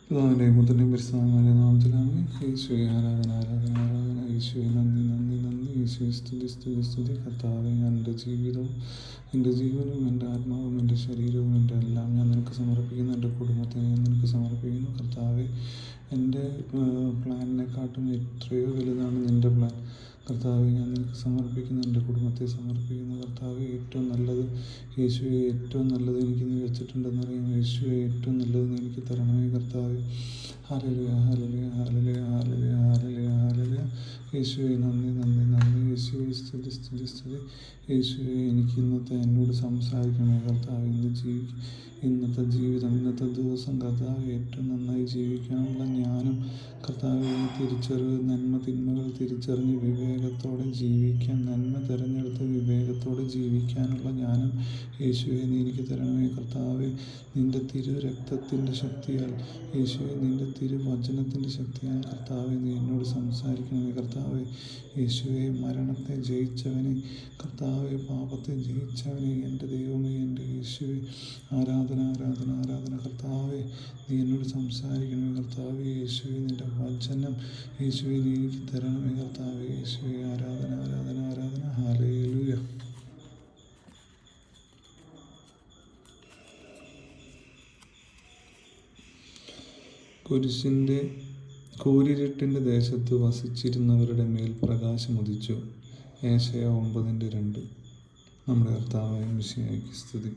പിതാവിൻ്റെയും പുത്രൻ്റെയും പരിശുദ്ധാത്മാവിൻ്റെ നാമത്തിലാണ്. യേശുവേ ആരാധന ആരാധന ആരാധന. യേശുവേ നന്ദി നന്ദി നന്ദി. യേശുവേ സ്തുതി സ്തുതി സ്തുതി. കർത്താവേ, ഞാൻ എൻ്റെ ജീവിതവും എൻ്റെ ജീവനും എൻ്റെ ആത്മാവും എൻ്റെ ശരീരവും എൻ്റെ എല്ലാം ഞാൻ നിനക്ക് സമർപ്പിക്കുന്നു. എൻ്റെ കുടുംബത്തെ ഞാൻ നിനക്ക് സമർപ്പിക്കുന്നു. കർത്താവേ, എൻ്റെ പ്ലാനിനെക്കാട്ടും എത്രയോ വലുതാണ് നിൻ്റെ പ്ലാൻ. കർത്താവെ, ഞാൻ നിനക്ക് സമർപ്പിക്കുന്നു. എൻ്റെ കുടുംബത്തെ സമർപ്പിക്കുന്നു. കർത്താവെ, ഏറ്റവും നല്ലത് യേശുവെ, ഏറ്റവും നല്ലത് എനിക്ക് നീ വെച്ചിട്ടുണ്ടെന്നറിയാം. യേശുവെ, ഏറ്റവും നല്ലത് നീ എനിക്ക് തരണമേ കർത്താവെ. Hallelujah hallelujah hallelujah hallelujah hallelujah hallelujah. യേശുവെ നന്ദി നന്ദി നന്ദി. യേശുവെ സ്തുതി സ്തുതി സ്തുതി. യേശുവെ, എനിക്ക് എന്നോട് സംസാരിക്കണമേ കർത്താവെ. ഇന്നത്തെ ജീവിതം, ഇന്നത്തെ ദിവസം കർത്താവെ, ഏറ്റവും നന്നായി ജീവിക്കാനുള്ള ജ്ഞാനം കർത്താവെ, തിരിച്ചറിവ്, നന്മ തിന്മകൾ തിരിച്ചറിഞ്ഞ് വിവേകത്തോടെ ജീവിക്കാൻ, നന്മ തിരഞ്ഞെടുത്ത് വിവേകത്തോടെ ജീവിക്കാനുള്ള ജ്ഞാനം യേശുവെ നീ എനിക്ക് തരണമേ കർത്താവെ. നിൻ്റെ രക്തത്തിൻ്റെ ശക്തിയാൽ യേശുവെ, നിൻ്റെ വചനത്തിൻ്റെ ശക്തിയാൽ കർത്താവെ, നീ എന്നോട് സംസാരിക്കണമേ കർത്താവെ. യേശുവെ, മരണത്തെ ജയിച്ചവനെ കർത്താവെ, പാപത്തെ ജയിച്ചവനെ, എൻ്റെ ദൈവമേ, എൻ്റെ യേശുവെ, ആരാധന ആരാധന ആരാധന. കർത്താവെ, നീ എന്നോട് സംസാരിക്കണമേ കർത്താവെ. യേശുവെ, നിൻ്റെ വചനം യേശുവെ നീ എനിക്ക് തരണമേ കർത്താവെ. യേശുവെ, ആരാധന ആരാധന ആരാധന. ഹല്ലേലൂയ. കൂരിരുട്ടിൻ്റെ ദേശത്ത് വസിച്ചിരുന്നവരുടെ മേൽ പ്രകാശമുദിച്ചു. ഏശയ്യാ 9:2. നമ്മുടെ കർത്താവായ മിശിഹായ്ക്ക് സ്തുതി.